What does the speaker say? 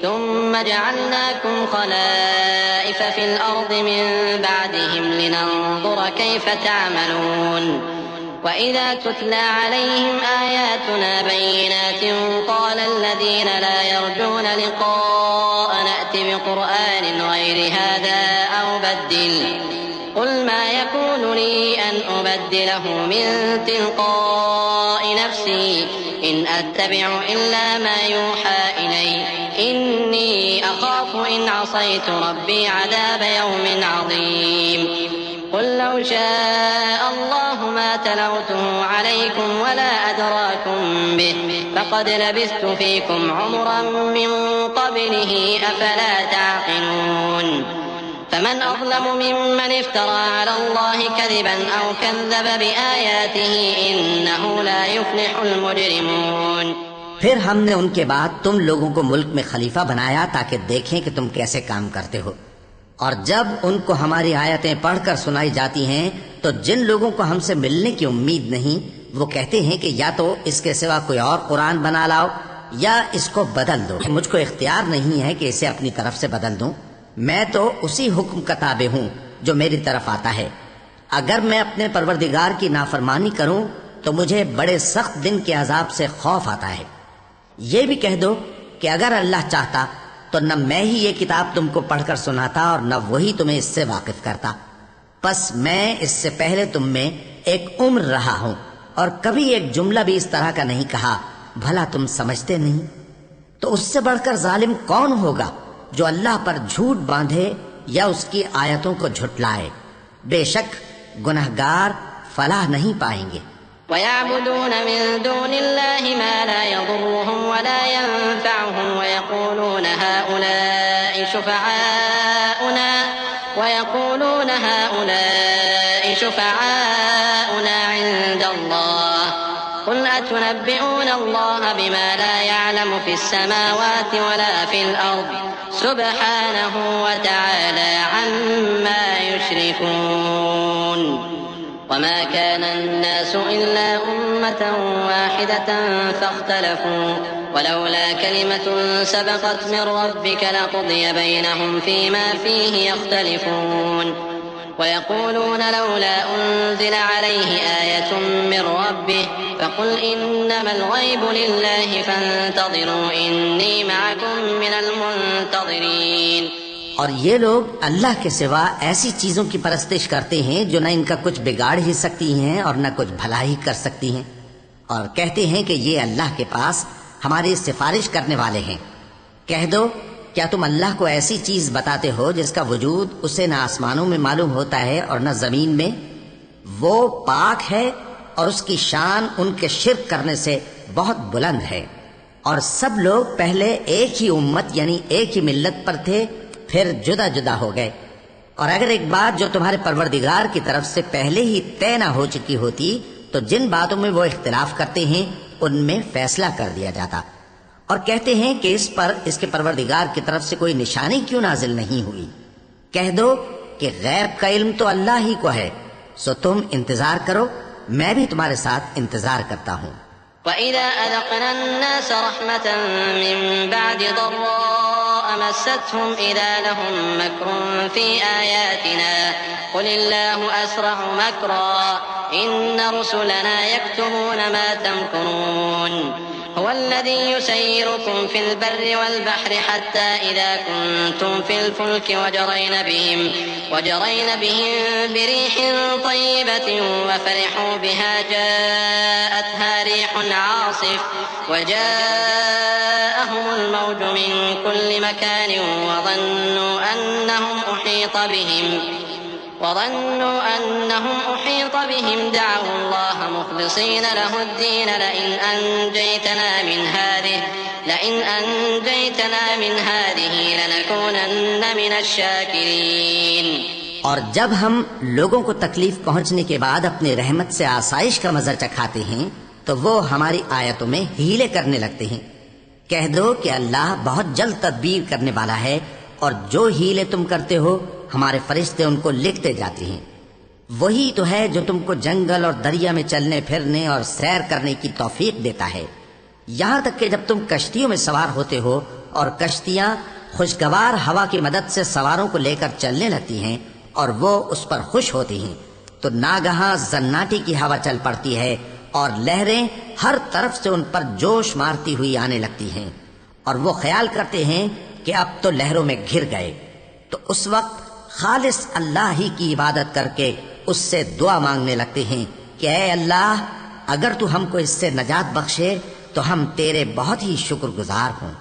ثم جعلناكم خلائف في الأرض من بعدهم لننظر كيف تعملون وإذا تتلى عليهم آياتنا بينات قال الذين لا يرجون لقاء نأت بقرآن غير هذا أو بدل قل ما يكون لي أن أبدله من تلقاء نفسي إن أتبع إلا ما يوحى إلي إني أخاف إن عصيت ربي عذاب يوم عظيم قل لو شاء الله ما تلوته عليكم ولا أدراكم به فقد لبثت فيكم عمرا من قبله أفلا تعقلون فمن أظلم ممن افترى على الله كذبا أو كذب بآياته إنه لا يفلح المجرمون۔ پھر ہم نے ان کے بعد تم لوگوں کو ملک میں خلیفہ بنایا تاکہ دیکھیں کہ تم کیسے کام کرتے ہو، اور جب ان کو ہماری آیتیں پڑھ کر سنائی جاتی ہیں تو جن لوگوں کو ہم سے ملنے کی امید نہیں وہ کہتے ہیں کہ یا تو اس کے سوا کوئی اور قرآن بنا لاؤ یا اس کو بدل دو۔ مجھ کو اختیار نہیں ہے کہ اسے اپنی طرف سے بدل دوں، میں تو اسی حکم کا تابع ہوں جو میری طرف آتا ہے۔ اگر میں اپنے پروردگار کی نافرمانی کروں تو مجھے بڑے سخت دن کے عذاب سے خوف آتا ہے۔ یہ بھی کہہ دو کہ اگر اللہ چاہتا تو نہ میں ہی یہ کتاب تم کو پڑھ کر سناتا اور نہ وہی تمہیں اس سے واقف کرتا، پس میں اس سے پہلے تم میں ایک عمر رہا ہوں اور کبھی ایک جملہ بھی اس طرح کا نہیں کہا، بھلا تم سمجھتے نہیں؟ تو اس سے بڑھ کر ظالم کون ہوگا جو اللہ پر جھوٹ باندھے یا اس کی آیتوں کو جھٹلائے؟ بے شک گنہگار فلاح نہیں پائیں گے۔ ويعبدون من دون الله ما لا يضرهم ولا ينفعهم ويقولون هؤلاء شفعاؤنا عند الله قل أتنبئون الله بما لا يعلم في السماوات ولا في الأرض سبحانه وتعالى عما يشركون وما كان الناس إلا أمة واحدة فاختلفوا ولولا كلمة سبقت من ربك لقضي بينهم فيما فيه يختلفون ويقولون لولا أنزل عليه آية من ربه فقل إنما الغيب لله فانتظروا إني معكم من المنتظرين۔ اور یہ لوگ اللہ کے سوا ایسی چیزوں کی پرستش کرتے ہیں جو نہ ان کا کچھ بگاڑ ہی سکتی ہیں اور نہ کچھ بھلائی کر سکتی ہیں، اور کہتے ہیں کہ یہ اللہ کے پاس ہماری سفارش کرنے والے ہیں۔ کہہ دو کیا تم اللہ کو ایسی چیز بتاتے ہو جس کا وجود اسے نہ آسمانوں میں معلوم ہوتا ہے اور نہ زمین میں؟ وہ پاک ہے اور اس کی شان ان کے شرک کرنے سے بہت بلند ہے۔ اور سب لوگ پہلے ایک ہی امت یعنی ایک ہی ملت پر تھے، پھر جدا جدا ہو گئے۔ اور اگر ایک بات جو تمہارے پروردگار کی طرف سے پہلے ہی طے نہ ہو چکی ہوتی تو جن باتوں میں وہ اختلاف کرتے ہیں ان میں فیصلہ کر دیا جاتا۔ اور کہتے ہیں کہ اس پر اس کے پروردگار کی طرف سے کوئی نشانی کیوں نازل نہیں ہوئی؟ کہہ دو کہ غیب کا علم تو اللہ ہی کو ہے، سو تم انتظار کرو، میں بھی تمہارے ساتھ انتظار کرتا ہوں۔ وَإِذَا أَذَقْنَا النَّاسَ رَحْمَةً مِّن بَعْدِ ضَرَّاءَ مَسَّتْهُمْ إِذَا لَهُم مَّكْرٌ فِي آيَاتِنَا قُلِ اللَّهُ أَسْرَعُ مَكْرًا إِنَّ رُسُلَنَا يَكْتُبُونَ مَا تَمْكُرُونَ هو الذي يسيركم في البر والبحر حتى إذا كنتم في الفلك وجرين بهم بريح طيبة وفرحوا بها جاءتها ريح عاصف وجاءهم الموج من كل مكان وظنوا أنهم أحيط بهم دعوا الله مخلصين له الدين لئن أنجيتنا من هذه لنكونن من الشاكرين۔ اور جب ہم لوگوں کو تکلیف پہنچنے کے بعد اپنی رحمت سے آسائش کا مزہ چکھاتے ہیں تو وہ ہماری آیتوں میں ہیلے کرنے لگتے ہیں۔ کہہ دو کہ اللہ بہت جلد تدبیر کرنے والا ہے، اور جو ہیلے تم کرتے ہو ہمارے فرشتے ان کو لکھتے جاتے ہیں۔ وہی تو ہے جو تم کو جنگل اور دریا میں چلنے پھرنے اور سیر کرنے کی توفیق دیتا ہے، یہاں تک کہ جب تم کشتیوں میں سوار ہوتے ہو اور کشتیاں خوشگوار ہوا کی مدد سے سواروں کو لے کر چلنے لگتی ہیں اور وہ اس پر خوش ہوتی ہیں، تو ناگہاں زناٹی کی ہوا چل پڑتی ہے اور لہریں ہر طرف سے ان پر جوش مارتی ہوئی آنے لگتی ہیں، اور وہ خیال کرتے ہیں کہ اب تو لہروں میں گھر گئے۔ تو اس وقت خالص اللہ ہی کی عبادت کر کے اس سے دعا مانگنے لگتے ہیں کہ اے اللہ، اگر تو ہم کو اس سے نجات بخشے تو ہم تیرے بہت ہی شکر گزار ہوں۔